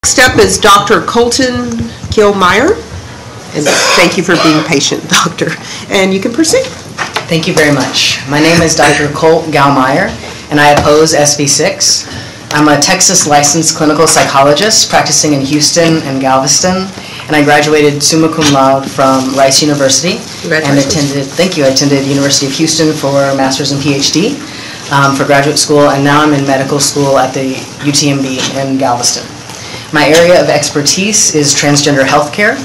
Next up is Dr. Colton Keo Meier. And thank you for being patient, doctor. And you can proceed. Thank you very much. My name is Dr. Colt Keo Meier, and I oppose SB 6. I'm a Texas licensed clinical psychologist practicing in Houston and Galveston, and I graduated summa cum laude from Rice University and attended University of Houston for a master's and Ph.D. For graduate school, and now I'm in medical school at the UTMB in Galveston. My area of expertise is transgender healthcare.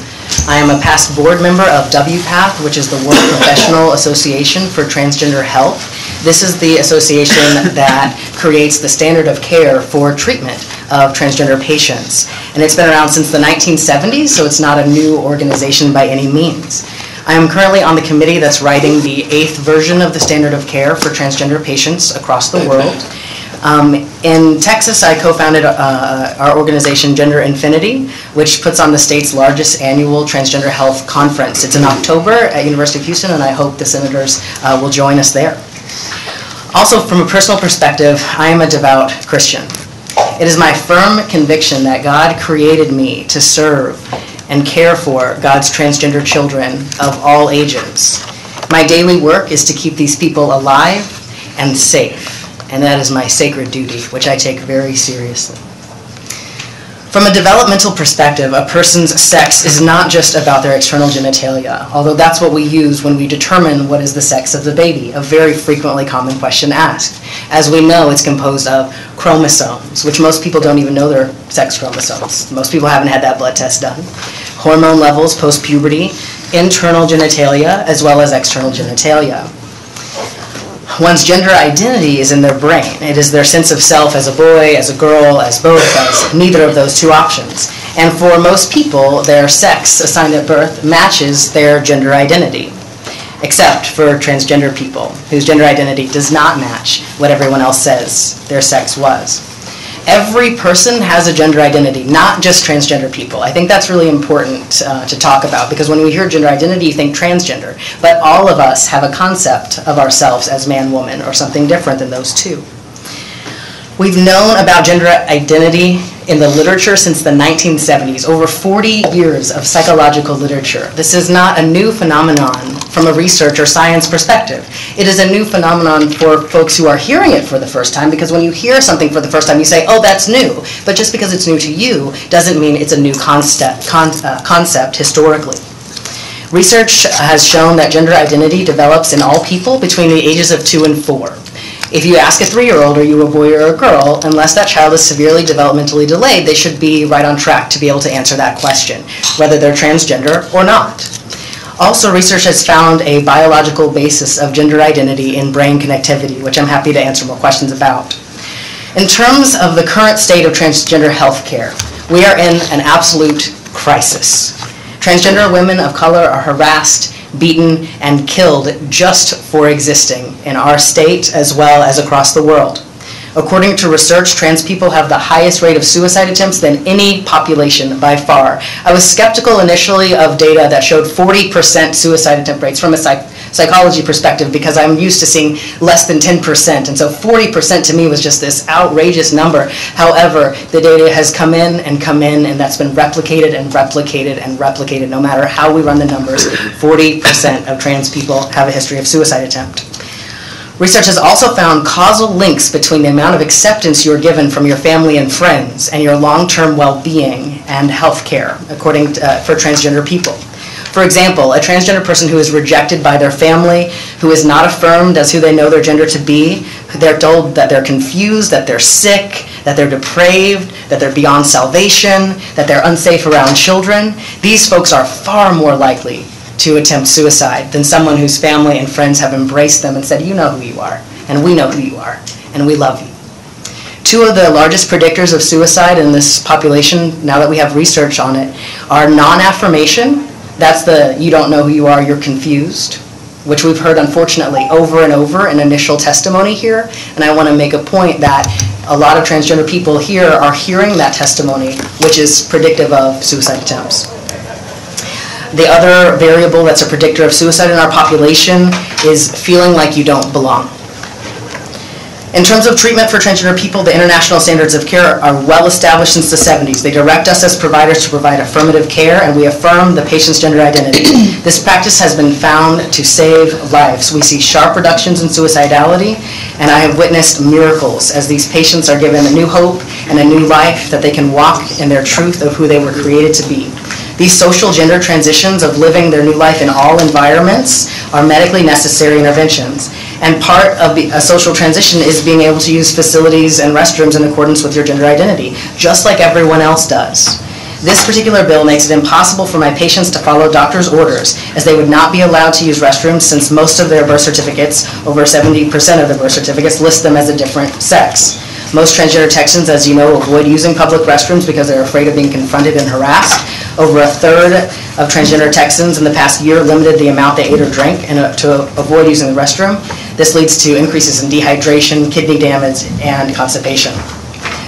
I am a past board member of WPATH, which is the World Professional Association for Transgender Health. This is the association that creates the standard of care for treatment of transgender patients. And it's been around since the 1970s, so it's not a new organization by any means. I am currently on the committee that's writing the 8th version of the standard of care for transgender patients across the world. In Texas, I co-founded our organization Gender Infinity, which puts on the state's largest annual transgender health conference. It's in October at University of Houston, and I hope the senators will join us there. Also, from a personal perspective, I am a devout Christian. It is my firm conviction that God created me to serve and care for God's transgender children of all ages. My daily work is to keep these people alive and safe, and that is my sacred duty, which I take very seriously. From a developmental perspective, a person's sex is not just about their external genitalia, although that's what we use when we determine what is the sex of the baby, a very frequently common question asked. As we know, it's composed of chromosomes, which most people don't even know their sex chromosomes. Most people haven't had that blood test done. Hormone levels post-puberty, internal genitalia, as well as external genitalia. One's gender identity is in their brain. It is their sense of self as a boy, as a girl, as both, as neither of those two options. And for most people, their sex assigned at birth matches their gender identity, except for transgender people, whose gender identity does not match what everyone else says their sex was. Every person has a gender identity, not just transgender people. I think that's really important to talk about, because when we hear gender identity, you think transgender. But all of us have a concept of ourselves as man, woman, or something different than those two. We've known about gender identity in the literature since the 1970s, over 40 years of psychological literature. This is not a new phenomenon from a research or science perspective. It is a new phenomenon for folks who are hearing it for the first time, because when you hear something for the first time, you say, oh, that's new. But just because it's new to you doesn't mean it's a new concept historically. Research has shown that gender identity develops in all people between the ages of 2 and 4. If you ask a 3-year-old, are you a boy or a girl, unless that child is severely developmentally delayed, they should be right on track to be able to answer that question, whether they're transgender or not. Also, research has found a biological basis of gender identity in brain connectivity, which I'm happy to answer more questions about. In terms of the current state of transgender healthcare, we are in an absolute crisis. Transgender women of color are harassed, beaten, and killed just for existing in our state as well as across the world. According to research, trans people have the highest rate of suicide attempts than any population by far. I was skeptical initially of data that showed 40% suicide attempt rates from a psychology perspective, because I'm used to seeing less than 10%, and so 40% to me was just this outrageous number. However, the data has come in, and that's been replicated and replicated and replicated. No matter how we run the numbers, 40% of trans people have a history of suicide attempt. Research has also found causal links between the amount of acceptance you are given from your family and friends and your long-term well-being and health care, according to, for transgender people. For example, a transgender person who is rejected by their family, who is not affirmed as who they know their gender to be, they're told that they're confused, that they're sick, that they're depraved, that they're beyond salvation, that they're unsafe around children. These folks are far more likely to attempt suicide than someone whose family and friends have embraced them and said, you know who you are, and we know who you are, and we love you. 2 of the largest predictors of suicide in this population, now that we have research on it, are non-affirmation. That's the you don't know who you are, you're confused, which we've heard unfortunately over and over in initial testimony here. And I want to make a point that a lot of transgender people here are hearing that testimony, which is predictive of suicide attempts. The other variable that's a predictor of suicide in our population is feeling like you don't belong. In terms of treatment for transgender people, the international standards of care are well established since the 70s. They direct us as providers to provide affirmative care, and we affirm the patient's gender identity. This practice has been found to save lives. We see sharp reductions in suicidality, and I have witnessed miracles as these patients are given a new hope and a new life that they can walk in their truth of who they were created to be. These social gender transitions of living their new life in all environments are medically necessary interventions. And part of a social transition is being able to use facilities and restrooms in accordance with your gender identity, just like everyone else does. This particular bill makes it impossible for my patients to follow doctor's orders, as they would not be allowed to use restrooms since most of their birth certificates, over 70% of the birth certificates, list them as a different sex. Most transgender Texans, as you know, avoid using public restrooms because they're afraid of being confronted and harassed. Over a third of transgender Texans in the past year limited the amount they ate or drank to avoid using the restroom. This leads to increases in dehydration, kidney damage, and constipation.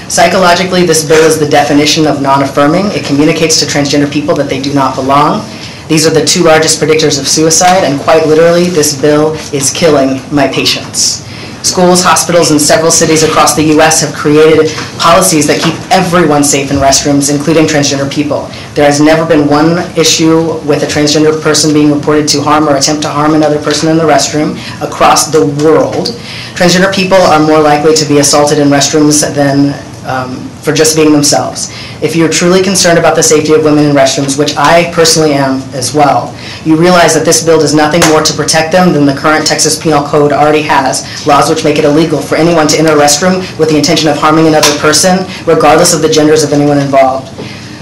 Psychologically, this bill is the definition of non-affirming. It communicates to transgender people that they do not belong. These are the two largest predictors of suicide, and quite literally, this bill is killing my patients. Schools, hospitals, and several cities across the U.S. have created policies that keep everyone safe in restrooms, including transgender people. There has never been one issue with a transgender person being reported to harm or attempt to harm another person in the restroom across the world. Transgender people are more likely to be assaulted in restrooms than for just being themselves. If you're truly concerned about the safety of women in restrooms, which I personally am as well, you realize that this bill does nothing more to protect them than the current Texas Penal Code already has, laws which make it illegal for anyone to enter a restroom with the intention of harming another person, regardless of the genders of anyone involved.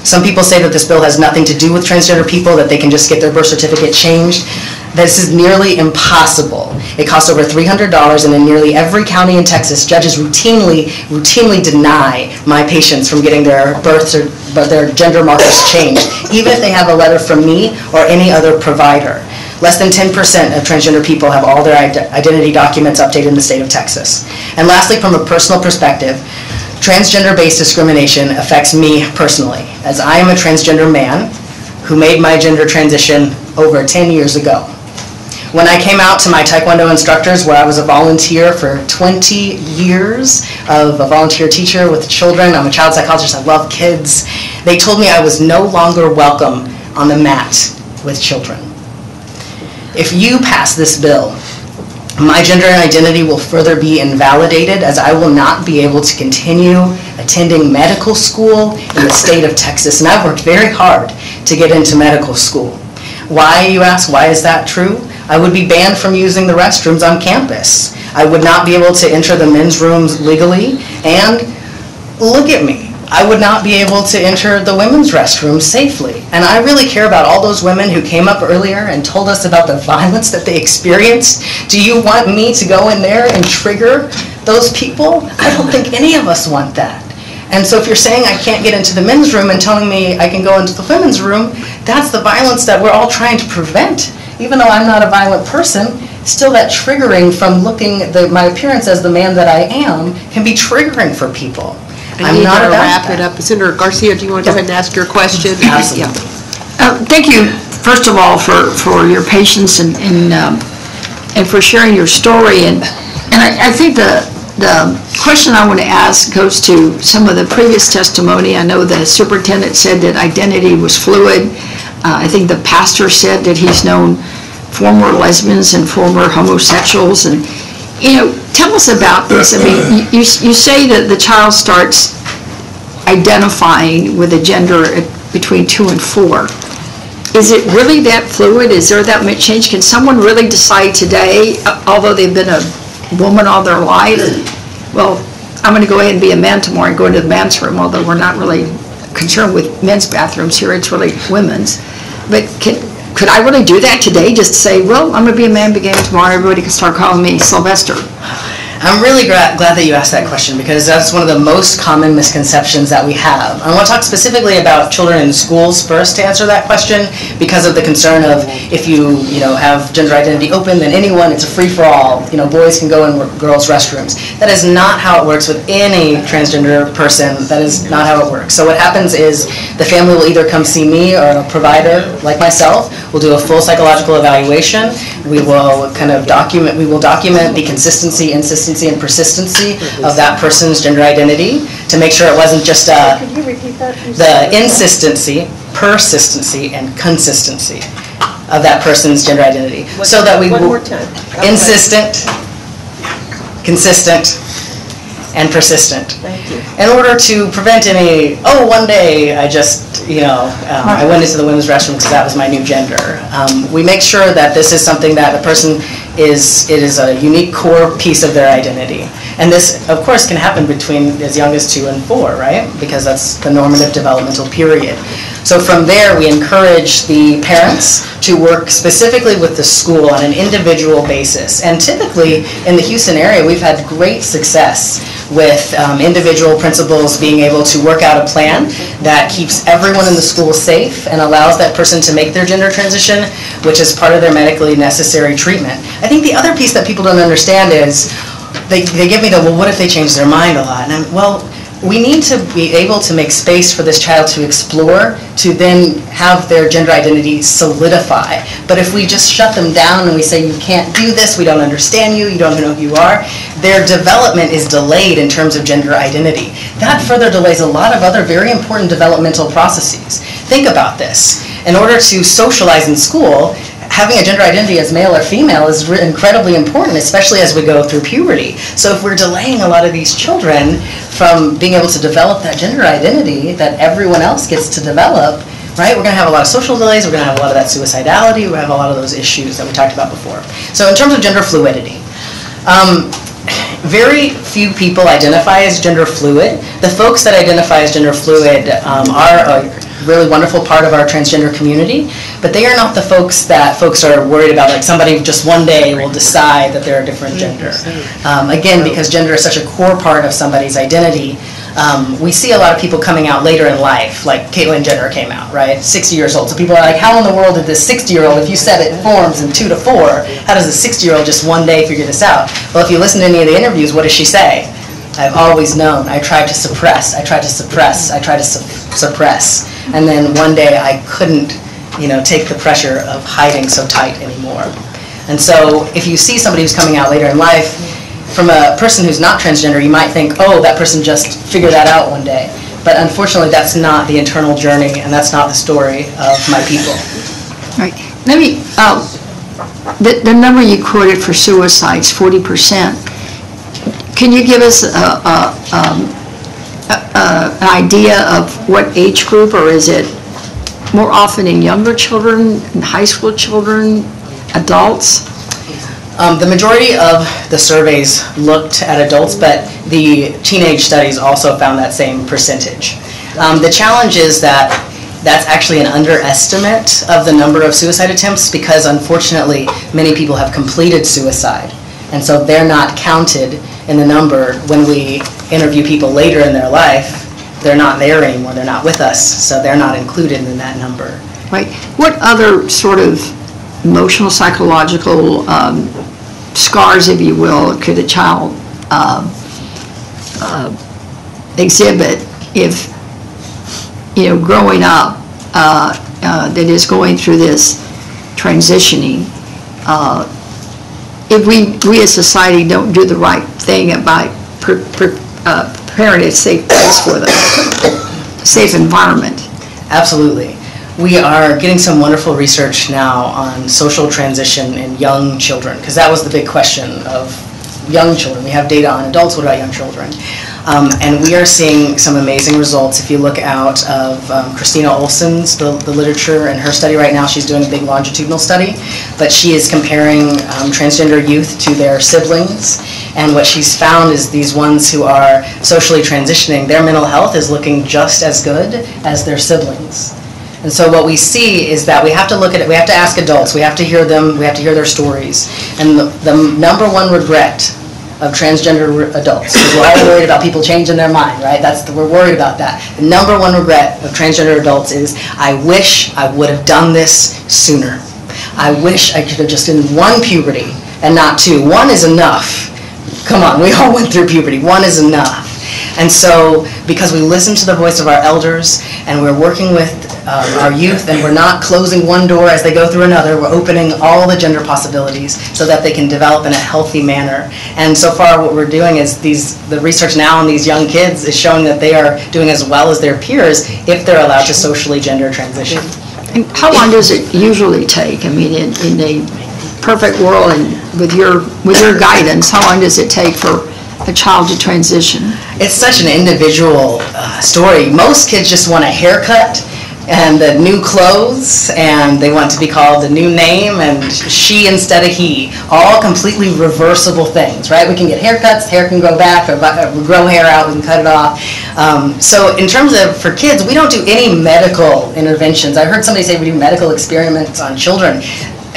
Some people say that this bill has nothing to do with transgender people, that they can just get their birth certificate changed. This is nearly impossible. It costs over $300, and in nearly every county in Texas, judges routinely deny my patients from getting their their gender markers changed, even if they have a letter from me or any other provider. Less than 10% of transgender people have all their identity documents updated in the state of Texas. And lastly, from a personal perspective, transgender-based discrimination affects me personally, as I am a transgender man who made my gender transition over 10 years ago. When I came out to my Taekwondo instructors, where I was a volunteer for 20 years, of a volunteer teacher with children, I'm a child psychologist, I love kids, they told me I was no longer welcome on the mat with children. If you pass this bill, my gender identity will further be invalidated, as I will not be able to continue attending medical school in the state of Texas. And I've worked very hard to get into medical school. Why, you ask? Why is that true? I would be banned from using the restrooms on campus. I would not be able to enter the men's rooms legally, and look at me. I would not be able to enter the women's restrooms safely. And I really care about all those women who came up earlier and told us about the violence that they experienced. Do you want me to go in there and trigger those people? I don't think any of us want that. And so if you're saying I can't get into the men's room and telling me I can go into the women's room, that's the violence that we're all trying to prevent. Even though I'm not a violent person, still that triggering from looking at my appearance as the man that I am can be triggering for people. I need to wrap it up. Senator Garcia, do you want to go ahead and ask your question? Absolutely. Thank you, first of all, for your patience and for sharing your story. And I think the question I want to ask goes to some of the previous testimony. I know the superintendent said that identity was fluid. I think the pastor said that he's known former lesbians and former homosexuals. And, you know, tell us about this. I mean, you say that the child starts identifying with a gender between 2 and 4. Is it really that fluid? Is there that much change? Can someone really decide today, although they've been a woman all their life, well, I'm going to go ahead and be a man tomorrow and go into the men's room, although we're not really concerned with men's bathrooms here, it's really women's. But could I really do that today, just to say, well, I'm going to be a man beginning tomorrow, everybody can start calling me Sylvester? I'm really glad that you asked that question, because that's one of the most common misconceptions that we have. I want to talk specifically about children in schools first to answer that question, because of the concern of if you have gender identity open, then anyone, it's a free-for-all. Boys can go in girls' restrooms. That is not how it works with any transgender person. That is not how it works. So what happens is the family will either come see me or a provider like myself. We'll do a full psychological evaluation. We will document the consistency, inconsistency consistency and persistency of that person's gender identity to make sure it wasn't just Could you repeat that? the insistency, persistency, and consistency of that person's gender identity. So that we One more time. insistent, consistent, and persistent. Thank you. In order to prevent any, oh, one day I just, I went into the women's restroom because that was my new gender. We make sure that this is something that a person it is a unique core piece of their identity. And this, of course, can happen between as young as 2 and 4, right? Because that's the normative developmental period. So from there, we encourage the parents to work specifically with the school on an individual basis. And typically, in the Houston area, we've had great success with individual principals being able to work out a plan that keeps everyone in the school safe and allows that person to make their gender transition, which is part of their medically necessary treatment. I think the other piece that people don't understand is they give me the, well, what if they change their mind a lot? And we need to be able to make space for this child to explore, to then have their gender identity solidify. But if we just shut them down and we say, you can't do this, we don't understand you, you don't know who you are, their development is delayed in terms of gender identity. That further delays a lot of other very important developmental processes. Think about this. In order to socialize in school, having a gender identity as male or female is incredibly important, especially as we go through puberty. So if we're delaying a lot of these children from being able to develop that gender identity that everyone else gets to develop, right, we're going to have a lot of social delays, we're going to have a lot of that suicidality, we're going to have a lot of those issues that we talked about before. So in terms of gender fluidity, very few people identify as gender fluid. The folks that identify as gender fluid are a really wonderful part of our transgender community, but they are not the folks that folks are worried about, like somebody just one day will decide that they're a different gender. Again, because gender is such a core part of somebody's identity, we see a lot of people coming out later in life, like Caitlyn Jenner came out, right, 60 years old. So people are like, how in the world did this 60-year-old, if you said it forms in 2 to 4, how does a 60-year-old just one day figure this out? Well, if you listen to any of the interviews, what does she say? I've always known. I tried to suppress. I tried to suppress. I tried to suppress. And then one day I couldn't, take the pressure of hiding so tight anymore. And so if you see somebody who's coming out later in life, from a person who's not transgender, you might think, oh, that person just figured that out one day. But unfortunately, that's not the internal journey, and that's not the story of my people. Right. Let me, the number you quoted for suicides, 40%. Can you give us an idea of what age group, or is it more often in younger children, in high school children, adults? The majority of the surveys looked at adults, but the teenage studies also found that same percentage. The challenge is that that's actually an underestimate of the number of suicide attempts because, unfortunately, many people have completed suicide. And so they're not counted in the number when we interview people later in their life. They're not there anymore. They're not with us, so they're not included in that number. Right. What other sort of emotional, psychological scars, if you will, could a child exhibit if, growing up, that is going through this transitioning? If we as society don't do the right thing about preparing a safe place for them, safe environment. Absolutely. We are getting some wonderful research now on social transition in young children, because that was the big question of young children. We have data on adults, what about young children? And we are seeing some amazing results. If you look out of Christina Olson's, the literature in her study right now, she's doing a big longitudinal study, but she is comparing transgender youth to their siblings, and what she's found is these ones who are socially transitioning, their mental health is looking just as good as their siblings. And so what we see is that we have to look at it, we have to ask adults, we have to hear them, we have to hear their stories. And the number one regret of transgender adults, because we're all worried about people changing their mind, right? We're worried about that. The number one regret of transgender adults is, I wish I would have done this sooner. I wish I could have just done one puberty and not 2. 1 is enough. Come on, we all went through puberty. 1 is enough. And so, because we listen to the voice of our elders, and we're working with our youth, and we're not closing one door as they go through another, we're opening all the gender possibilities so that they can develop in a healthy manner. And so far what we're doing is the research now on these young kids is showing that they are doing as well as their peers if they're allowed to socially gender transition. And how long does it usually take? I mean, in a perfect world and with your guidance, how long does it take for a child to transition? It's such an individual story. Most kids just want a haircut and the new clothes, and they want to be called a new name, and she instead of he. All completely reversible things, right? We can get haircuts, hair can grow back, or grow hair out, we can cut it off. So in terms of, for kids, we don't do any medical interventions. I heard somebody say we do medical experiments on children.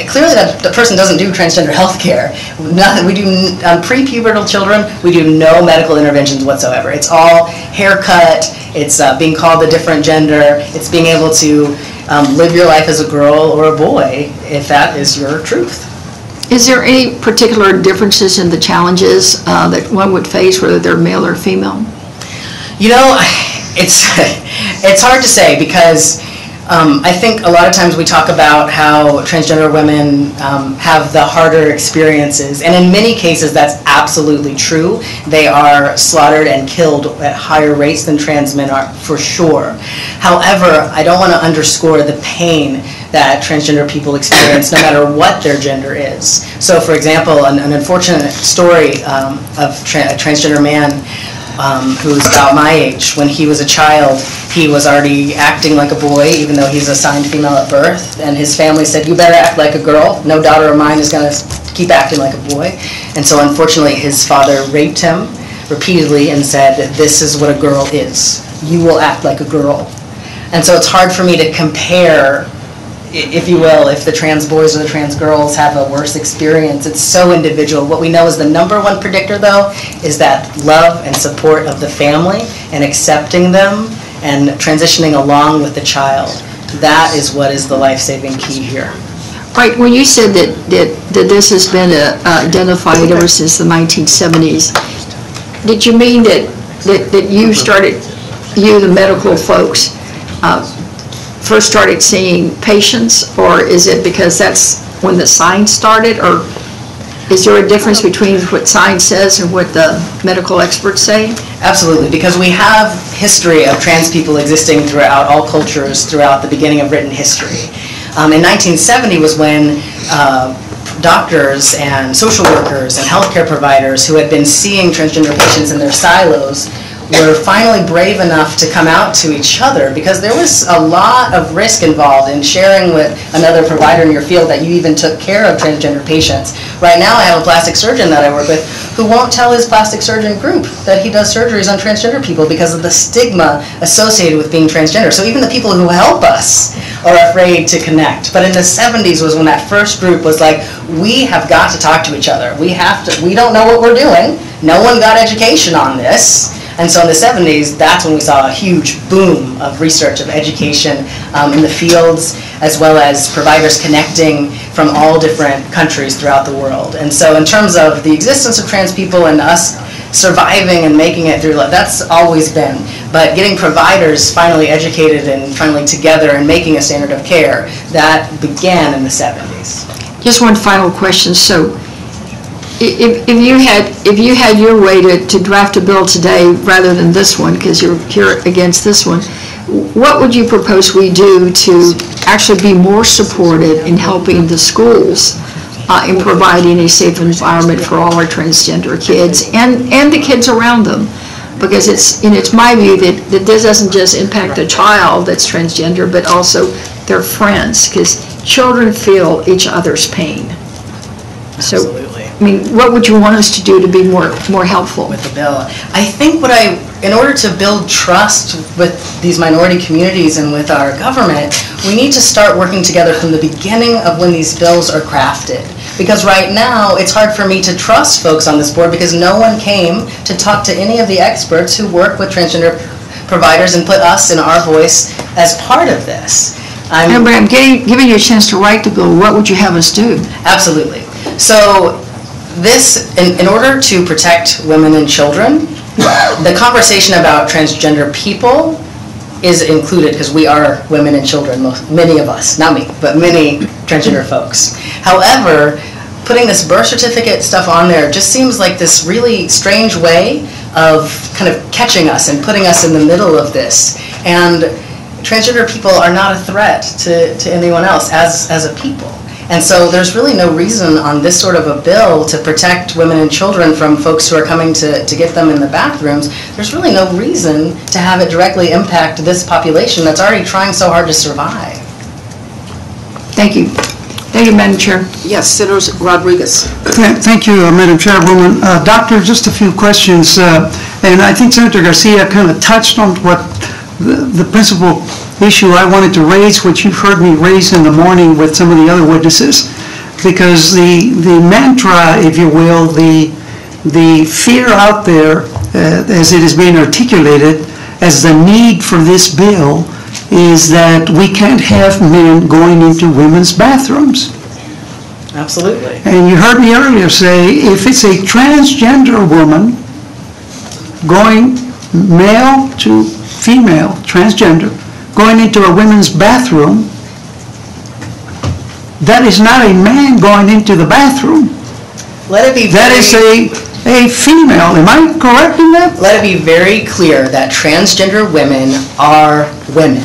Clearly the person doesn't do transgender health care. We do, on prepubertal children, we do no medical interventions whatsoever. It's all haircut, it's being called a different gender, it's being able to live your life as a girl or a boy, if that is your truth. Is there any particular differences in the challenges that one would face, whether they're male or female? You know, it's hard to say, because I think a lot of times we talk about how transgender women have the harder experiences, and in many cases that's absolutely true. They are slaughtered and killed at higher rates than trans men are, for sure. However, I don't want to underscore the pain that transgender people experience no matter what their gender is. So for example, an unfortunate story of a transgender man who's about my age. When he was a child, he was already acting like a boy, even though he's assigned female at birth, and his family said, you better act like a girl. No daughter of mine is going to keep acting like a boy. And so unfortunately his father raped him repeatedly and said, this is what a girl is. You will act like a girl. And so it's hard for me to compare, if you will, if the trans boys or the trans girls have a worse experience. It's so individual. What we know is the number one predictor, though, is that love and support of the family and accepting them and transitioning along with the child. That is what is the life-saving key here. Right, when you said that this has been identified ever since the 1970s, did you mean that you started, you, the medical folks, first started seeing patients, or is it because that's when the science started, or is there a difference between what science says and what the medical experts say? Absolutely, because we have history of trans people existing throughout all cultures throughout the beginning of written history. In 1970 was when doctors and social workers and healthcare providers who had been seeing transgender patients in their silos were finally brave enough to come out to each other, because there was a lot of risk involved in sharing with another provider in your field that you even took care of transgender patients. Right now I have a plastic surgeon that I work with who won't tell his plastic surgeon group that he does surgeries on transgender people because of the stigma associated with being transgender. So even the people who help us are afraid to connect. But in the 70s was when that first group was like, we have got to talk to each other. We don't know what we're doing. No one got education on this. And so in the 70s, that's when we saw a huge boom of research, of education in the fields, as well as providers connecting from all different countries throughout the world. And so in terms of the existence of trans people and us surviving and making it through life, that's always been. But getting providers finally educated and finally together and making a standard of care, that began in the 70s. Just one final question. So if you had your way to draft a bill today rather than this one, because you're here against this one, what would you propose we do to actually be more supportive in helping the schools in providing a safe environment for all our transgender kids and the kids around them? Because it's my view that this doesn't just impact the child that's transgender, but also their friends, because children feel each other's pain. So, Absolutely. I mean, what would you want us to do to be more helpful? With the bill, I think in order to build trust with these minority communities and with our government, we need to start working together from the beginning of when these bills are crafted. Because right now, it's hard for me to trust folks on this board because no one came to talk to any of the experts who work with transgender providers and put us and our voice as part of this. I'm giving you a chance to write the bill. What would you have us do? Absolutely. So this, in order to protect women and children, the conversation about transgender people is included because we are women and children, many of us, not me, but many transgender folks. However, putting this birth certificate stuff on there just seems like this really strange way of kind of catching us and putting us in the middle of this. And transgender people are not a threat to anyone else as a people. And so there's really no reason on this sort of a bill to protect women and children from folks who are coming to get them in the bathrooms. There's really no reason to have it directly impact this population that's already trying so hard to survive. Thank you. Thank you, Madam Chair. Yes, Senator Rodriguez. Thank you, Madam Chairwoman. Doctor, just a few questions. And I think Senator Garcia kind of touched on what the principal issue I wanted to raise, which you've heard me raise in the morning with some of the other witnesses, because the mantra, if you will, the fear out there, as it is being articulated as the need for this bill, is that we can't have men going into women's bathrooms. Absolutely. And you heard me earlier say, if it's a transgender woman going male to female, transgender, going into a women's bathroom, that is not a man going into the bathroom. Let it be that is a female. Am I correct in that? Let it be very clear that transgender women are women.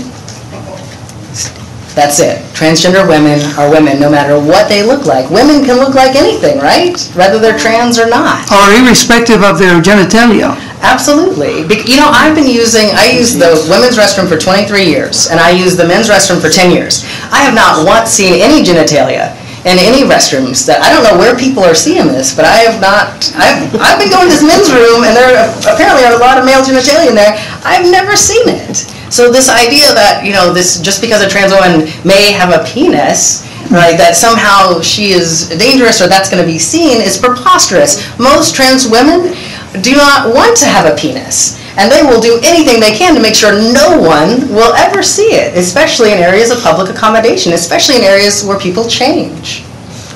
That's it. Transgender women are women, no matter what they look like. Women can look like anything, right? Whether they're trans or not. Or irrespective of their genitalia. Absolutely. You know, I used the women's restroom for 23 years, and I used the men's restroom for 10 years. I have not once seen any genitalia in any restrooms. That I don't know where people are seeing this, but I have not. I've been going to this men's room, and there apparently are a lot of male genitalia in there. I've never seen it. So this idea that, you know, this just because a trans woman may have a penis, right, that somehow she is dangerous or that's going to be seen is preposterous. Most trans women do not want to have a penis, and they will do anything they can to make sure no one will ever see it, especially in areas of public accommodation, especially in areas where people change.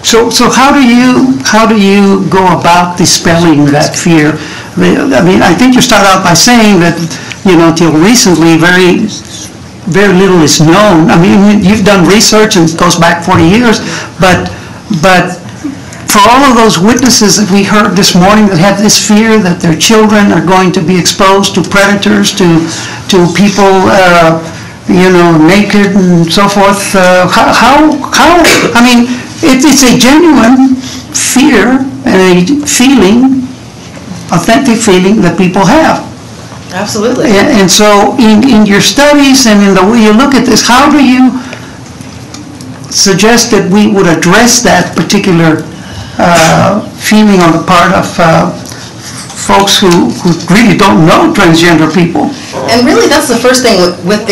So how do you go about dispelling that fear? I mean, I think you start out by saying that, you know, till recently, very little is known. I mean, you've done research and it goes back 40 years, but for all of those witnesses that we heard this morning that have this fear that their children are going to be exposed to predators, to people, you know, naked and so forth, how? I mean, it's a genuine fear and a feeling, authentic feeling that people have. Absolutely. And so in your studies and in the way you look at this, how do you suggest that we would address that particular feeling on the part of folks who really don't know transgender people? And really that's the first thing with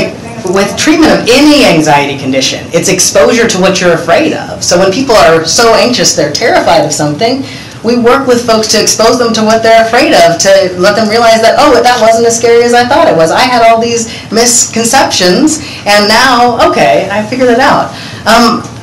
treatment of any anxiety condition. It's exposure to what you're afraid of. So when people are so anxious, they're terrified of something, we work with folks to expose them to what they're afraid of, to let them realize that, oh, that wasn't as scary as I thought it was. I had all these misconceptions, and now, okay, I figured it out.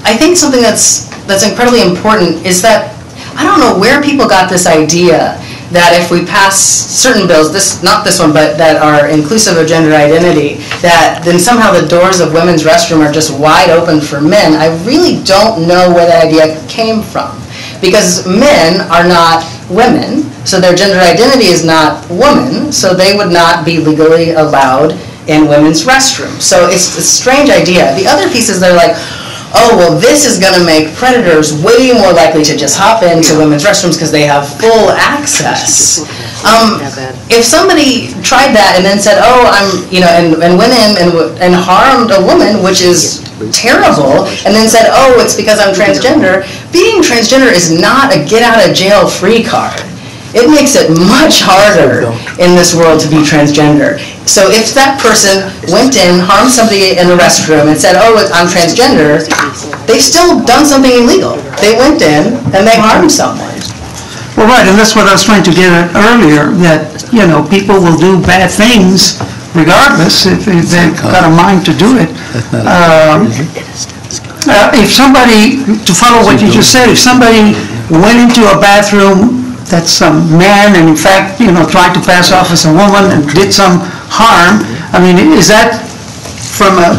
I think something that's incredibly important is that, I don't know where people got this idea that if we pass certain bills, not this one, but that are inclusive of gender identity, that then somehow the doors of women's restroom are just wide open for men. I really don't know where that idea came from. Because men are not women, so their gender identity is not woman, so they would not be legally allowed in women's restrooms. So it's a strange idea. The other piece is they're like, oh, well, this is going to make predators way more likely to just hop into women's restrooms because they have full access. If somebody tried that and then said, oh, and went in and harmed a woman, which is terrible, and then said, oh, it's because I'm transgender, being transgender is not a get-out-of-jail-free card. It makes it much harder in this world to be transgender. So if that person went in, harmed somebody in a restroom, and said, oh, I'm transgender, they've still done something illegal. They went in and they harmed someone. Well, right, and that's what I was trying to get at earlier, that, you know, people will do bad things regardless if they've got a mind to do it. If somebody, to follow what you just said, if somebody went into a bathroom some man and in fact, tried to pass off as a woman and did some harm. I mean, is that from a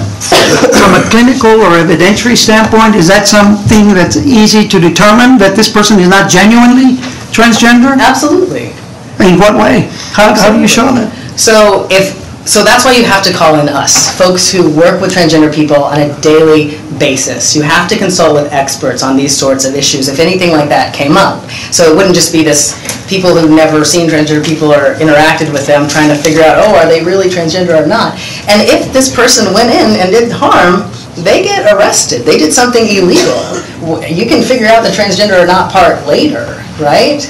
clinical or evidentiary standpoint, is that something that's easy to determine that this person is not genuinely transgender? Absolutely. In what way? How do you show that? So that's why you have to call in us, folks who work with transgender people on a daily basis. You have to consult with experts on these sorts of issues if anything like that came up. So it wouldn't just be this people who've never seen transgender people or interacted with them trying to figure out, oh, are they really transgender or not? And if this person went in and did harm, they get arrested. They did something illegal. You can figure out the transgender or not part later, right?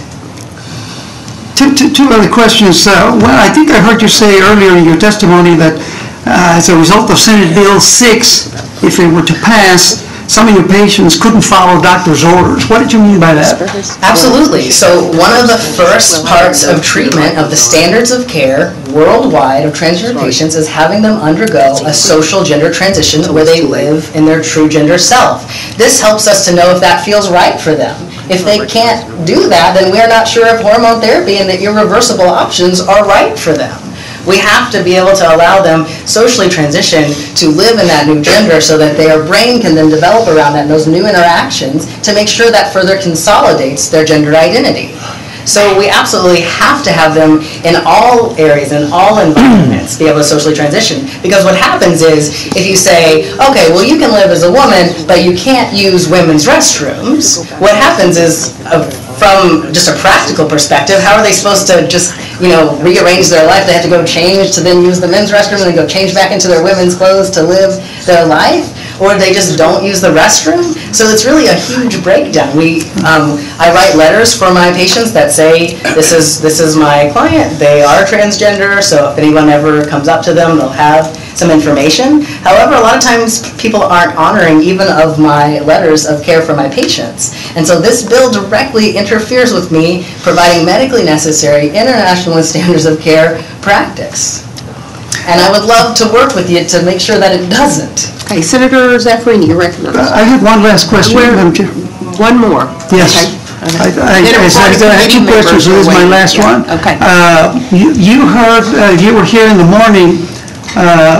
Two other questions. Well, I think I heard you say earlier in your testimony that as a result of Senate Bill 6, if it were to pass, some of your patients couldn't follow doctor's orders. What did you mean by that? Absolutely. So one of the first parts of treatment of the standards of care worldwide of transgender patients is having them undergo a social gender transition where they live in their true gender self. This helps us to know if that feels right for them. If they can't do that, then we're not sure if hormone therapy and the irreversible options are right for them. We have to be able to allow them socially transition to live in that new gender so that their brain can then develop around that and those new interactions to make sure that further consolidates their gender identity. So we absolutely have to have them in all areas, in all environments, be able to socially transition. Because what happens is, if you say, okay, well you can live as a woman, but you can't use women's restrooms, what happens is, from just a practical perspective, how are they supposed to just, rearrange their life? They have to go change to then use the men's restroom and then go change back into their women's clothes to live their life? Or they just don't use the restroom? So it's really a huge breakdown. I write letters for my patients that say, this is my client, they are transgender, so if anyone ever comes up to them, they'll have some information. However, a lot of times people aren't honoring even of my letters of care for my patients. And so this bill directly interferes with me providing medically necessary international standards of care practice. And I would love to work with you to make sure that it doesn't. Okay, Senator Zaffarini, you're recognized. I have one last question, Madam Chair. One more. Yes. Okay. I have two questions, so this is my last one. Okay. You were here in the morning,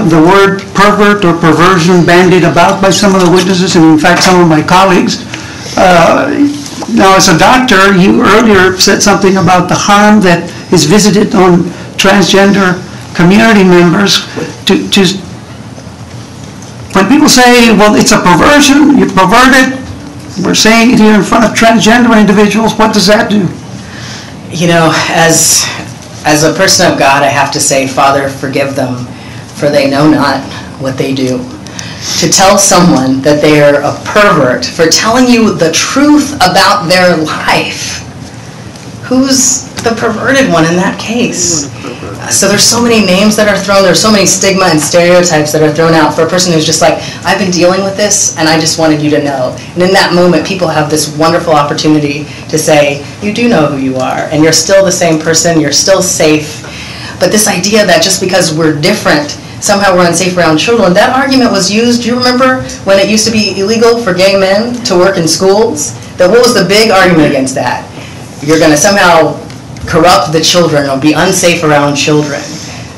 the word pervert or perversion bandied about by some of the witnesses, and in fact some of my colleagues. Now, as a doctor, you earlier said something about the harm that is visited on transgender community members. When people say, well, it's a perversion, you perverted, we're saying it here in front of transgender individuals, what does that do? As a person of God, I have to say, Father, forgive them, for they know not what they do. To tell someone that they are a pervert for telling you the truth about their life, who's the perverted one in that case? So there's so many names that are thrown, there's so many stigma and stereotypes that are thrown out for a person who's just like, I've been dealing with this and I just wanted you to know. And in that moment, people have this wonderful opportunity to say, you do know who you are and you're still the same person, you're still safe. But this idea that just because we're different, somehow we're unsafe around children, that argument was used, do you remember when it used to be illegal for gay men to work in schools? What was the big argument against that? You're going to somehow corrupt the children or be unsafe around children.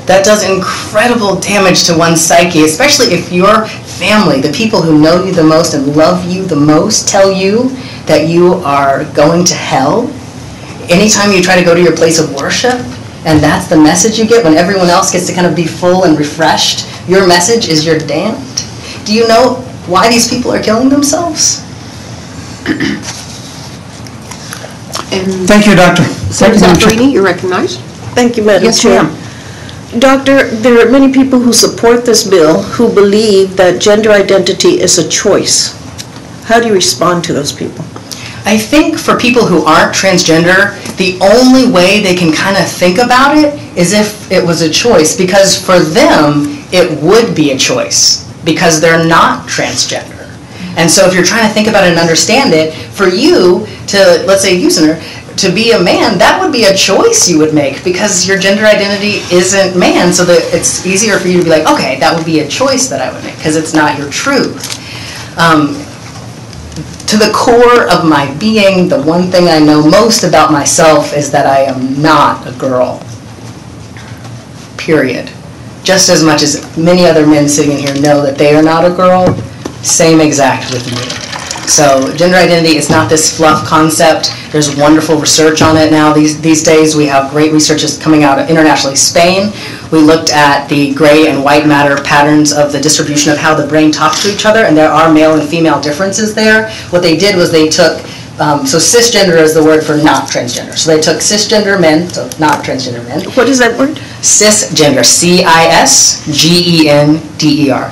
That does incredible damage to one's psyche, especially if your family, the people who know you the most and love you the most, tell you that you are going to hell. Anytime you try to go to your place of worship, and that's the message you get when everyone else gets to kind of be full and refreshed, your message is you're damned. Do you know why these people are killing themselves? Thank you, Doctor. Senator Zaffarini, you're recognized. Thank you, Madam Chair. Doctor, there are many people who support this bill who believe that gender identity is a choice. How do you respond to those people? I think for people who aren't transgender, the only way they can kind of think about it is if it was a choice, because for them, it would be a choice, because they're not transgender. And so if you're trying to think about it and understand it, for you to, let's say you, Senator, to be a man, that would be a choice you would make because your gender identity isn't man, so that it's easier for you to be like, okay, that would be a choice that I would make because it's not your truth. to the core of my being, the one thing I know most about myself is that I am not a girl. Period. Just as much as many other men sitting in here know that they are not a girl, same exact with me. So gender identity is not this fluff concept. There's wonderful research on it now. These days we have great research coming out of internationally. Spain, we looked at the gray and white matter patterns of the distribution of how the brain talks to each other, and there are male and female differences there. What they did was they took, so cisgender is the word for not transgender. So they took cisgender men, so not transgender men. What is that word? Cisgender, C-I-S-G-E-N-D-E-R.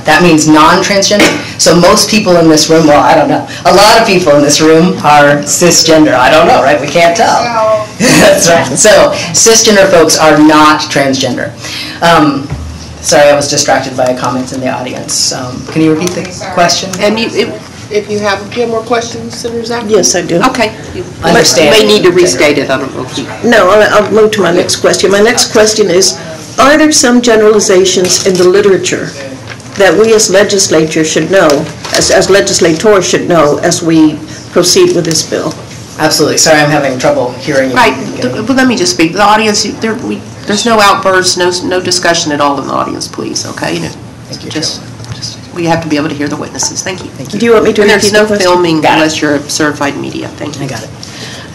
That means non-transgender. So most people in this room, well, I don't know. A lot of people in this room are cisgender. I don't know, right? We can't tell. That's right. So cisgender folks are not transgender. Sorry, I was distracted by a comment in the audience. Can you repeat the question? And if you have more questions, Senator Zach? Yes, I do. Okay. Understand. You may need to restate it. I don't know if you... No, I'll move to my next question. My next question is, are there some generalizations in the literature that we as legislature should know, as legislators should know, as we proceed with this bill? Absolutely. Sorry, I'm having trouble hearing you. Right. But let me just speak. The audience, there's no outbursts, no discussion at all in the audience, please, okay? Thank you. We have to be able to hear the witnesses. Thank you. Do you want me to repeat There's the no question? filming unless you're certified media. Thank you. I got it.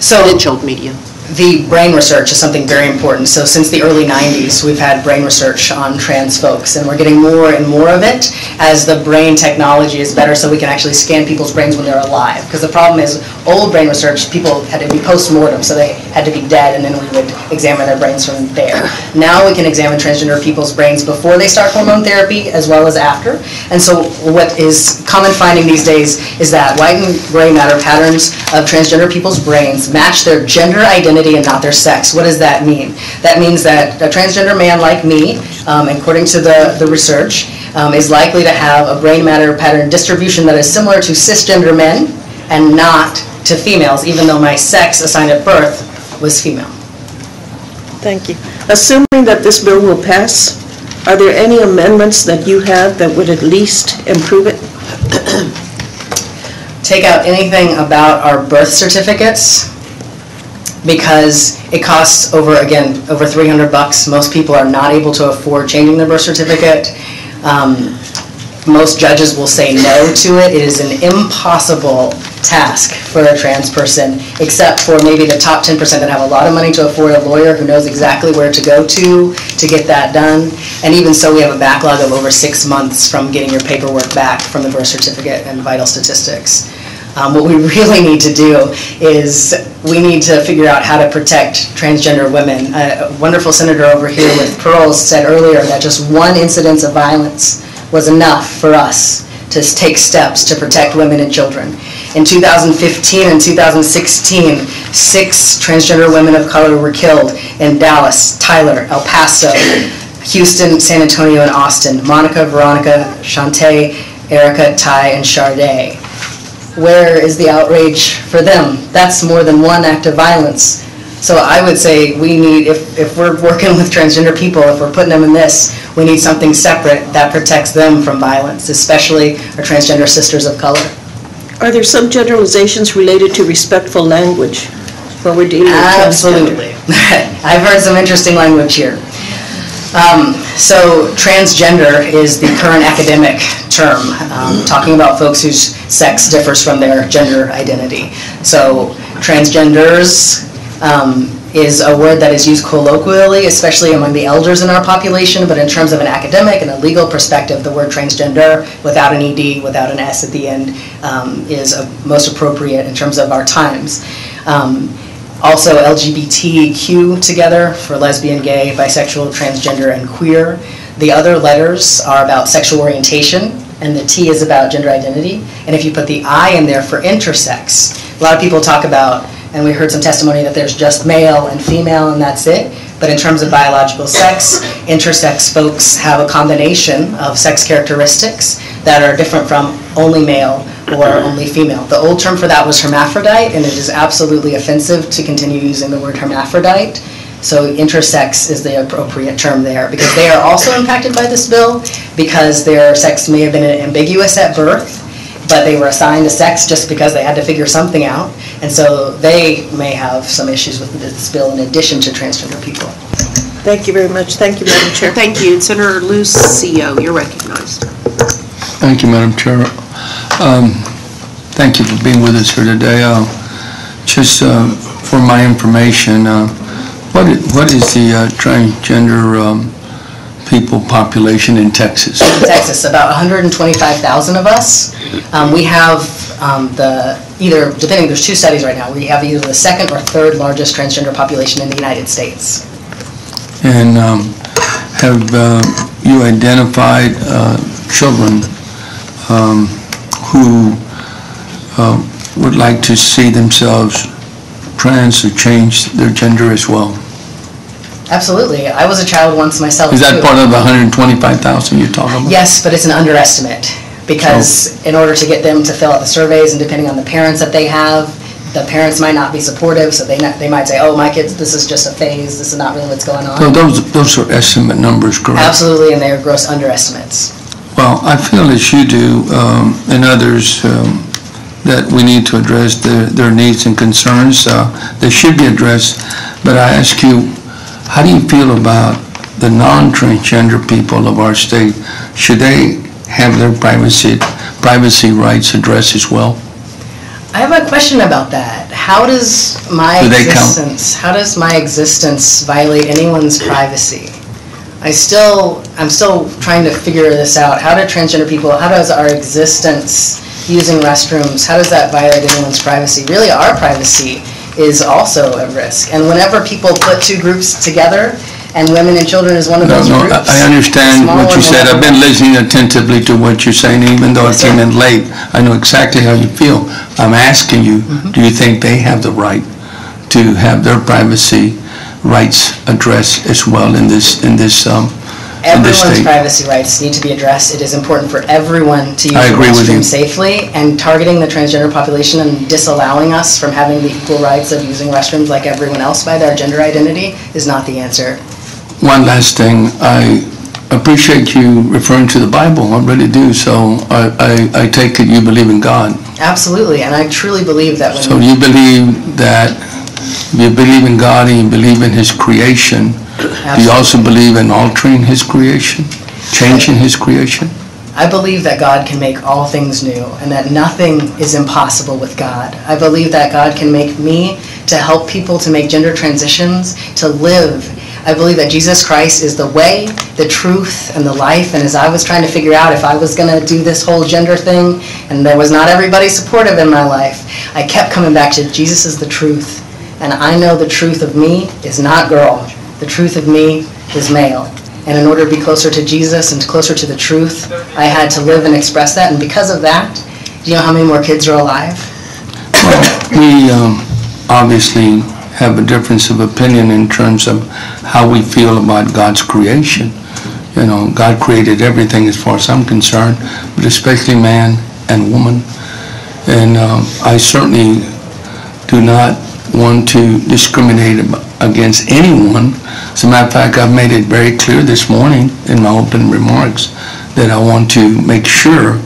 So Credentialed media. the brain research is something very important. So since the early 90s, we've had brain research on trans folks, and we're getting more and more of it as the brain technology is better, so we can actually scan people's brains when they're alive. Because the problem is, old brain research, people had to be post-mortem, so they had to be dead, and then we would examine their brains from there. Now we can examine transgender people's brains before they start hormone therapy, as well as after. And so what is common finding these days is that white and gray matter patterns of transgender people's brains match their gender identity and not their sex. What does that mean? That means that a transgender man like me, according to the research, is likely to have a brain matter pattern distribution that is similar to cisgender men and not to females, even though my sex assigned at birth was female. Thank you. Assuming that this bill will pass, are there any amendments that you have that would at least improve it? Take out anything about our birth certificates, because it costs over $300. Most people are not able to afford changing their birth certificate. Most judges will say no to it. It is an impossible task for a trans person, except for maybe the top 10% that have a lot of money to afford a lawyer who knows exactly where to go to get that done. And even so, we have a backlog of over 6 months from getting your paperwork back from the birth certificate and vital statistics. What we really need to do is we need to figure out how to protect transgender women. A wonderful senator over here with pearls said earlier that just one incidence of violence was enough for us to take steps to protect women and children. In 2015 and 2016, 6 transgender women of color were killed in Dallas, Tyler, El Paso, Houston, San Antonio, and Austin. Monica, Veronica, Shantae, Erica, Ty, and Sharday. Where is the outrage for them? That's more than one act of violence. So I would say we need, if we're working with transgender people, if we're putting them in this, we need something separate that protects them from violence, especially our transgender sisters of color. Are there some generalizations related to respectful language when we're dealing with transgender? Absolutely. I've heard some interesting language here. So transgender is the current academic term, talking about folks whose sex differs from their gender identity. So transgenders is a word that is used colloquially, especially among the elders in our population, but in terms of an academic and a legal perspective, the word transgender, without an ED, without an S at the end, is most appropriate in terms of our times. Also LGBTQ together for lesbian, gay, bisexual, transgender, and queer. The other letters are about sexual orientation, and the T is about gender identity. And if you put the I in there for intersex, a lot of people talk about, and we heard some testimony that there's just male and female and that's it. But in terms of biological sex, intersex folks have a combination of sex characteristics that are different from only male or only female. The old term for that was hermaphrodite, and it is absolutely offensive to continue using the word hermaphrodite. So intersex is the appropriate term there, because they are also impacted by this bill because their sex may have been ambiguous at birth, but they were assigned a sex just because they had to figure something out, and so they may have some issues with this bill in addition to transgender people. Thank you very much. Thank you, Madam Chair. Thank you. Senator Lucio, you're recognized. Thank you, Madam Chair. Thank you for being with us here today. Just for my information, what is the transgender people population in Texas? In Texas, about 125,000 of us. We have either, depending, there's two studies right now, we have either the second or third largest transgender population in the United States. And have you identified children who would like to see themselves trans or change their gender as well? Absolutely. I was a child once myself, Is that too. part of the 125,000 you're talking about? Yes, but it's an underestimate, because in order to get them to fill out the surveys, and depending on the parents that they have, the parents might not be supportive, so they might say, oh, my kids, this is just a phase, this is not really what's going on. So those are estimate numbers, correct? Absolutely, and they are gross underestimates. Well, I feel as you do, and others, that we need to address their needs and concerns. They should be addressed, but I ask you, how do you feel about the non-transgender people of our state? Should they have their privacy rights addressed as well? I have a question about that. How does my existence violate anyone's privacy? I'm still trying to figure this out. How does our existence using restrooms, how does that violate anyone's privacy? Really, our privacy is also at risk. And whenever people put two groups together, and women and children is one of those groups. I understand what you said. I've been listening attentively to what you're saying, even though I came in late. I know exactly how you feel. I'm asking you, do you think they have the right to have their privacy rights addressed as well in this Everyone's privacy rights need to be addressed. It is important for everyone to use the restroom safely, and targeting the transgender population and disallowing us from having the equal rights of using restrooms like everyone else by their gender identity is not the answer. One last thing, I appreciate you referring to the Bible, I really do, so I take it you believe in God. Absolutely, and I truly believe that when... So you believe in God and you believe in His creation. Absolutely. Do you also believe in altering His creation, changing His creation? I believe that God can make all things new and that nothing is impossible with God. I believe that God can make me to help people to make gender transitions, to live. I believe that Jesus Christ is the way, the truth, and the life. And as I was trying to figure out if I was going to do this whole gender thing, and there was not everybody supportive in my life, I kept coming back to Jesus is the truth. And I know the truth of me is not girl. The truth of me is male. And in order to be closer to Jesus and closer to the truth, I had to live and express that. And because of that, do you know how many more kids are alive? Well, we obviously have a difference of opinion in terms of how we feel about God's creation. You know, God created everything as far as I'm concerned, but especially man and woman. And I certainly do not want to discriminate against anyone. As a matter of fact, I've made it very clear this morning in my opening remarks that I want to make sure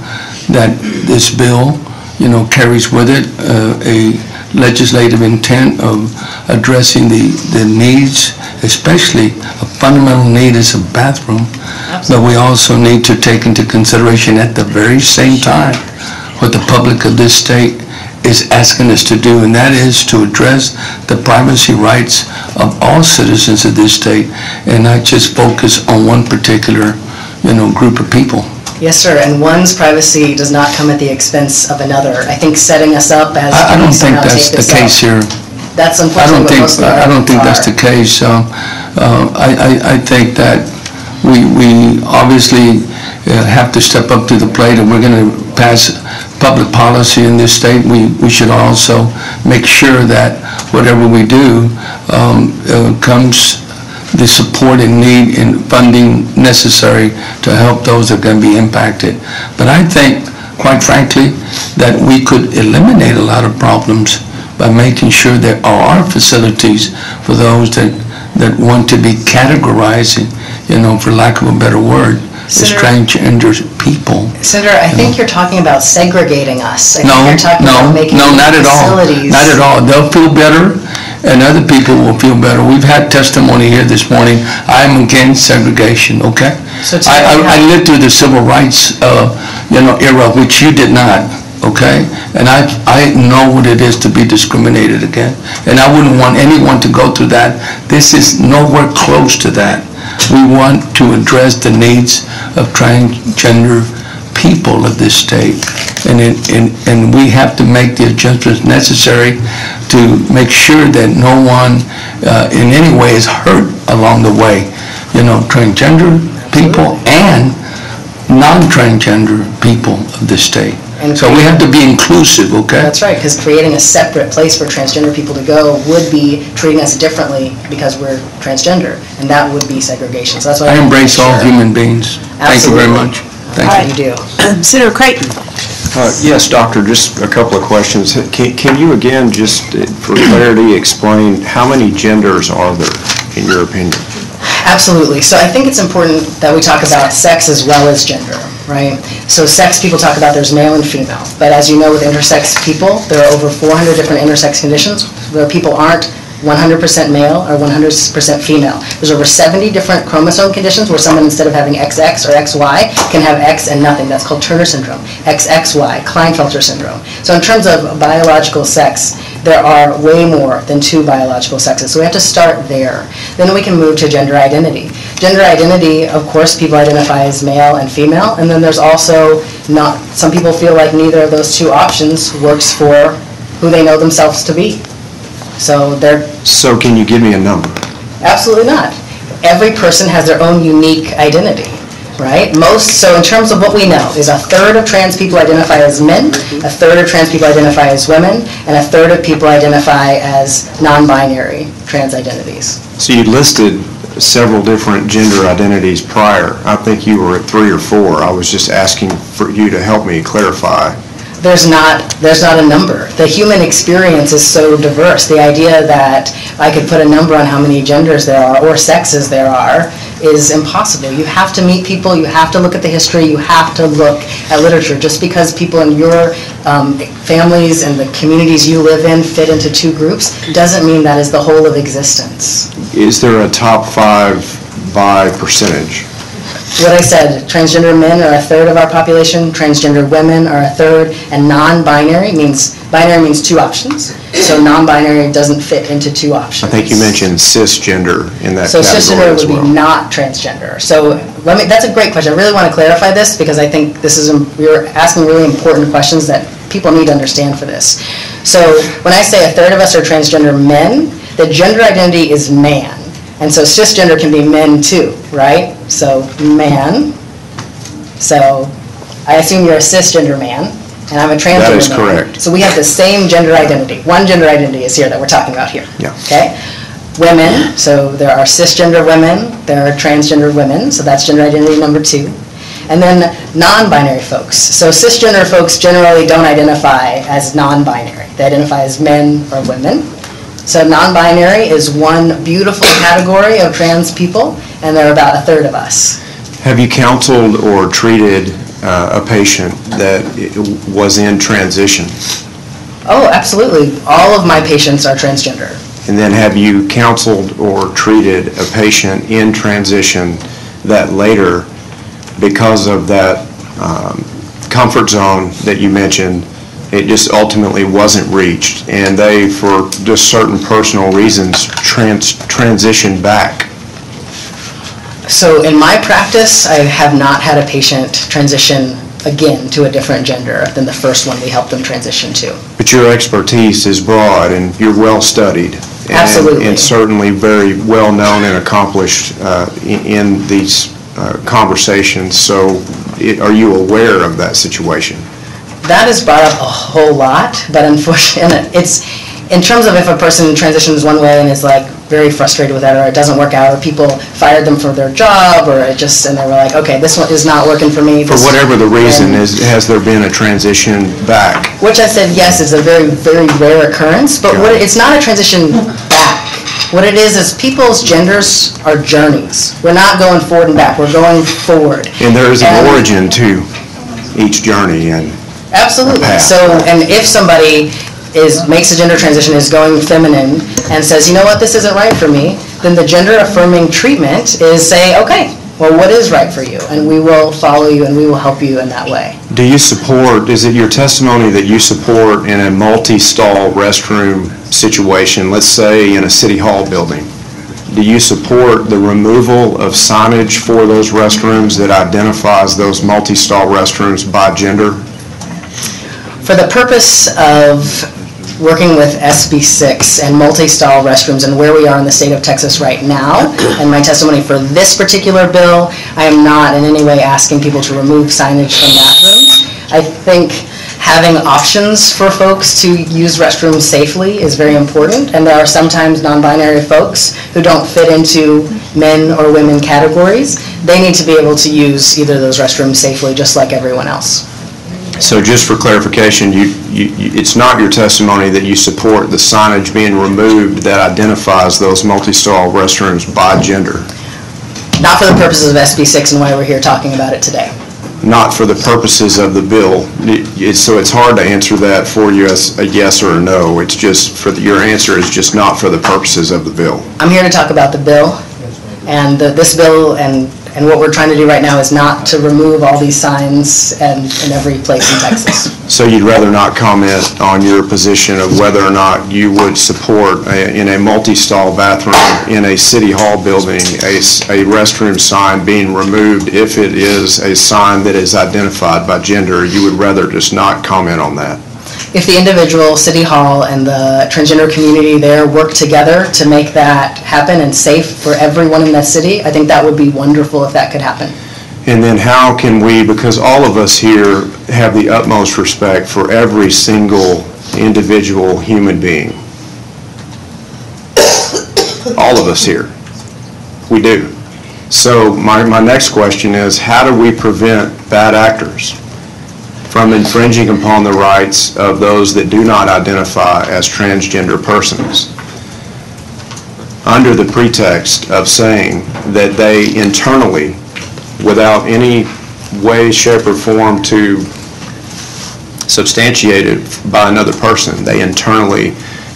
that this bill, carries with it a legislative intent of addressing the needs, especially a fundamental need is a bathroom. Absolutely. But we also need to take into consideration at the very same time what the public of this state is asking us to do, and that is to address the privacy rights of all citizens of this state and not just focus on one particular, group of people. Yes, sir, and one's privacy does not come at the expense of another. I think setting us up as... I don't think that's the case here. That's unfortunately I don't think that's the case. I think that we obviously have to step up to the plate, and we're going to pass public policy in this state. We should also make sure that whatever we do comes the support and need and funding necessary to help those that are going to be impacted. But I think, quite frankly, that we could eliminate a lot of problems by making sure there are facilities for those that want to be categorized, for lack of a better word, is transgender people. Senator, I think you're talking about segregating us. I think No, you're talking about making not at all. facilities. Not at all. They'll feel better, and other people will feel better. We've had testimony here this morning. I'm against segregation, okay? So I lived through the civil rights, era, which you did not, okay? And I know what it is to be discriminated against, and I wouldn't want anyone to go through that. This is nowhere close to that. We want to address the needs of transgender people of this state, and we have to make the adjustments necessary to make sure that no one in any way is hurt along the way. Transgender people and non-transgender people of this state. So we have to be inclusive, okay? That's right, because creating a separate place for transgender people to go would be treating us differently because we're transgender, and that would be segregation. So that's why I embrace all human beings. Thank you very much. Thank you. You do. Senator Creighton. Yes, Doctor, just a couple of questions. Can you again, just for clarity, explain how many genders are there, in your opinion? Absolutely. So I think it's important that we talk about sex as well as gender, right? So sex, people talk about there's male and female, but as you know, with intersex people, there are over 400 different intersex conditions where people aren't 100% male or 100% female. There's over 70 different chromosome conditions where someone, instead of having XX or XY, can have X and nothing. That's called Turner syndrome. XXY, Klinefelter syndrome. So in terms of biological sex, there are way more than 2 biological sexes. So we have to start there. Then we can move to gender identity. Gender identity, of course, people identify as male and female, and then there's also not, some people feel like neither of those 2 options works for who they know themselves to be. So can you give me a number? Absolutely not. Every person has their own unique identity, right? So in terms of what we know, is 1/3 of trans people identify as men, 1/3 of trans people identify as women, and 1/3 of people identify as non-binary trans identities. So you listed several different gender identities prior. I think you were at 3 or 4. I was just asking for you to help me clarify. There's not a number. The human experience is so diverse. The idea that I could put a number on how many genders there are or sexes there are is impossible. You have to meet people, you have to look at the history, you have to look at literature. Just because people in your families and the communities you live in fit into 2 groups doesn't mean that is the whole of existence. Is there a top 5 by percentage? What I said, transgender men are 1/3 of our population, transgender women are 1/3, and non-binary means 2 options. So non-binary doesn't fit into 2 options. I think you mentioned cisgender in that so category as well. So cisgender would be not transgender. So that's a great question. I really want to clarify this because I think you're asking really important questions that people need to understand for this. So when I say 1/3 of us are transgender men, the gender identity is man. And so cisgender can be men too, right? So man. So I assume you're a cisgender man, and I'm a transgender man. That is correct. So we have the same gender identity. One gender identity is here that we're talking about here. Yeah. Okay? Women, so there are cisgender women, there are transgender women, so that's gender identity number 2. And then non-binary folks. So cisgender folks generally don't identify as non-binary. They identify as men or women. So non-binary is one beautiful category of trans people, and there are about 1/3 of us. Have you counseled or treated a patient that was in transition? Oh, absolutely. All of my patients are transgender. And then have you counseled or treated a patient in transition that later, because of that comfort zone that you mentioned, it just ultimately wasn't reached, and they, for just certain personal reasons, transitioned back? So in my practice, I have not had a patient transition again to a different gender than the first one we helped them transition to. But your expertise is broad, and you're well-studied. Absolutely. And certainly very well-known and accomplished in these conversations. So are you aware of that situation? That is brought up a whole lot, but unfortunately, it's in terms of if a person transitions one way and is like very frustrated with that, or it doesn't work out, or people fired them for their job, or and they were like, okay, this one is not working for me. For whatever the reason, has there been a transition back? Which I said, yes, is a very, very rare occurrence, but it's not a transition back. What it is people's genders are journeys. We're not going forward and back, we're going forward. And there is an origin to each journey and absolutely. a path. So, and if somebody makes a gender transition, is going feminine, and says, you know what, this isn't right for me, then the gender-affirming treatment is say, okay, well, what is right for you? And we will follow you and we will help you in that way. Do you support, is it your testimony that you support in a multi-stall restroom situation, let's say in a city hall building, do you support the removal of signage for those restrooms that identifies those multi-stall restrooms by gender? For the purpose of working with SB6 and multi-stall restrooms and where we are in the state of Texas right now, and my testimony for this particular bill, I am not in any way asking people to remove signage from bathrooms. I think having options for folks to use restrooms safely is very important, and there are sometimes non-binary folks who don't fit into men or women categories. They need to be able to use either of those restrooms safely, just like everyone else. So just for clarification, it's not your testimony that you support the signage being removed that identifies those multi-stall restrooms by gender? Not for the purposes of SB6 and why we're here talking about it today. Not for the purposes of the bill. So it's hard to answer that for you as a yes or a no. It's just your answer is just not for the purposes of the bill. I'm here to talk about the bill, and this bill and what we're trying to do right now is not to remove all these signs in every place in Texas. So you'd rather not comment on your position of whether or not you would support in a multi-stall bathroom in a city hall building a restroom sign being removed if it is a sign that is identified by gender. You would rather just not comment on that. If the individual, City Hall, and the transgender community there work together to make that happen and safe for everyone in that city, I think that would be wonderful if that could happen. And then how can we, because all of us here have the utmost respect for every single individual human being. All of us here. We do. So my next question is, how do we prevent bad actors from infringing upon the rights of those that do not identify as transgender persons under the pretext of saying that they internally, without any way, shape, or form to substantiate it by another person, they internally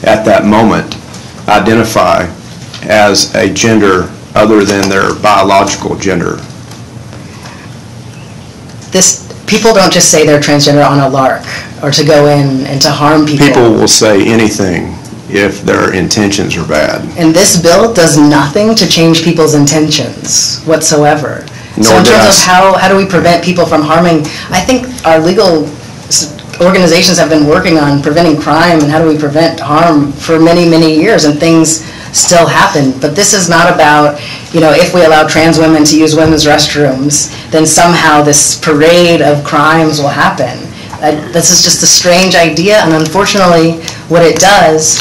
at that moment identify as a gender other than their biological gender? People don't just say they're transgender on a lark or to go in and to harm people. People will say anything if their intentions are bad. And this bill does nothing to change people's intentions whatsoever. So in terms of how do we prevent people from harming, I think our legal organizations have been working on preventing crime and how do we prevent harm for many, many years, and things still happen. But this is not about, if we allow trans women to use women's restrooms, then somehow this parade of crimes will happen. This is just a strange idea, and unfortunately what it does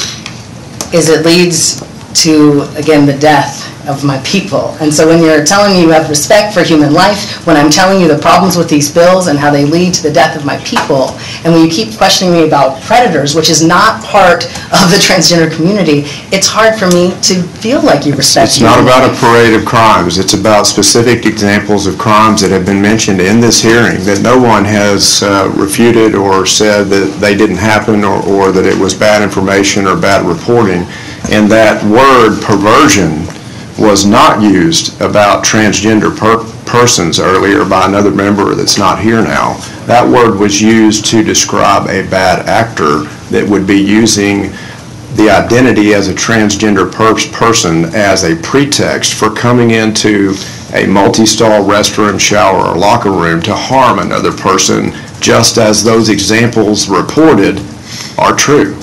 is it leads to, again, the death of my people. And so when you're telling me you have respect for human life, when I'm telling you the problems with these bills and how they lead to the death of my people, and when you keep questioning me about predators, which is not part of the transgender community, it's hard for me to feel like you respect It's not about a parade of crimes. It's about specific examples of crimes that have been mentioned in this hearing that no one has refuted or said that they didn't happen or that it was bad information or bad reporting. And that word perversion was not used about transgender persons earlier by another member that's not here now. That word was used to describe a bad actor that would be using the identity as a transgender person as a pretext for coming into a multi-stall restroom, shower, or locker room to harm another person, just as those examples reported are true.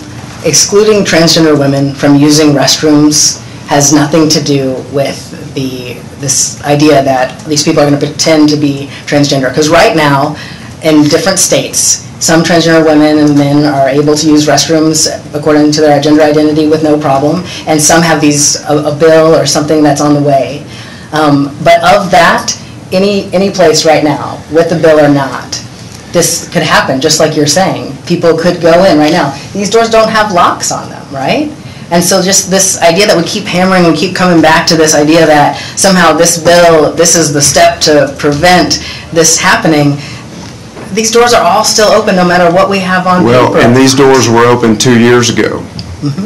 Excluding transgender women from using restrooms has nothing to do with this idea that these people are going to pretend to be transgender. Because right now, in different states, some transgender women and men are able to use restrooms according to their gender identity with no problem, and some have a bill or something that's on the way. But of that, any place right now, with the bill or not, this could happen, just like you're saying. People could go in right now. These doors don't have locks on them, right? And so just this idea that we keep hammering, we keep coming back to this idea that somehow this bill, this is the step to prevent this happening, these doors are all still open no matter what we have on paper. Well, and these doors were open 2 years ago,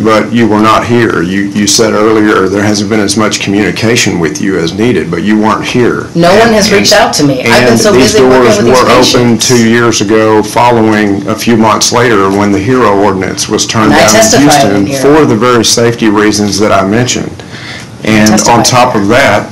but you were not here. You said earlier there hasn't been as much communication with you as needed, but you weren't here. No one has reached out to me. I've been so busy working with these And these doors were open patients. 2 years ago, following a few months later when the HERO ordinance was turned And I down in testified in Houston HERO. for the very safety reasons that I mentioned. And testified on top in of that,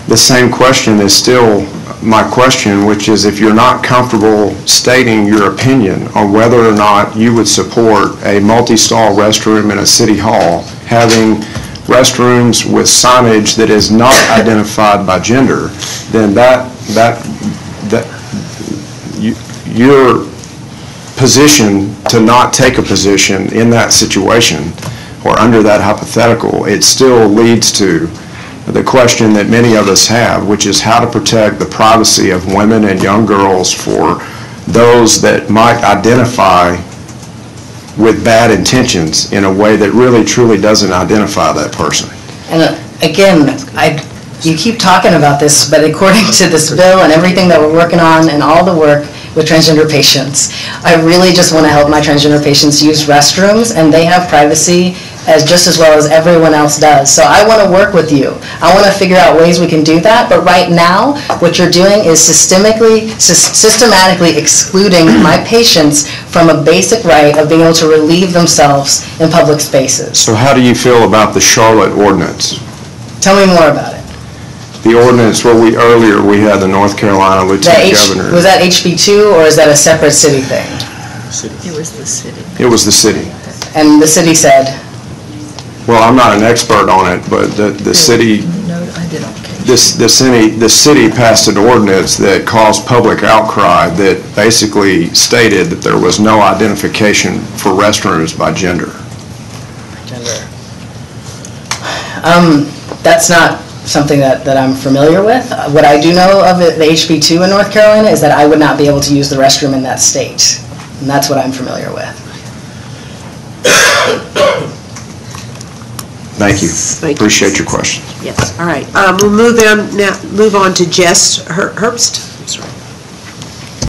the same question is still my question, which is if you're not comfortable stating your opinion on whether or not you would support a multi-stall restroom in a city hall, having restrooms with signage that is not identified by gender, then your position to not take a position in that situation or under that hypothetical, it still leads to the question that many of us have, which is how to protect the privacy of women and young girls for those that might identify with bad intentions in a way that really truly doesn't identify that person. And again, you keep talking about this, but according to this bill and everything that we're working on and all the work with transgender patients, I really just want to help my transgender patients use restrooms, and they have privacy just as well as everyone else does. So I want to work with you. I want to figure out ways we can do that, but right now, what you're doing is systematically excluding my patients from a basic right of being able to relieve themselves in public spaces. So how do you feel about the Charlotte ordinance? Tell me more about it. The ordinance where earlier we had the North Carolina Lieutenant Governor. Was that HB2 or is that a separate city thing? It was the city. It was the city. And the city said? Well, I'm not an expert on it, but the city, No, I did on case. the city passed an ordinance that caused public outcry that basically stated that there was no identification for restrooms by gender. That's not something that I'm familiar with. What I do know of the HB2 in North Carolina is that I would not be able to use the restroom in that state. And that's what I'm familiar with. Thank you. Thank you. Appreciate your question. Yes, all right. We'll move on to Jess Herbst. I'm sorry.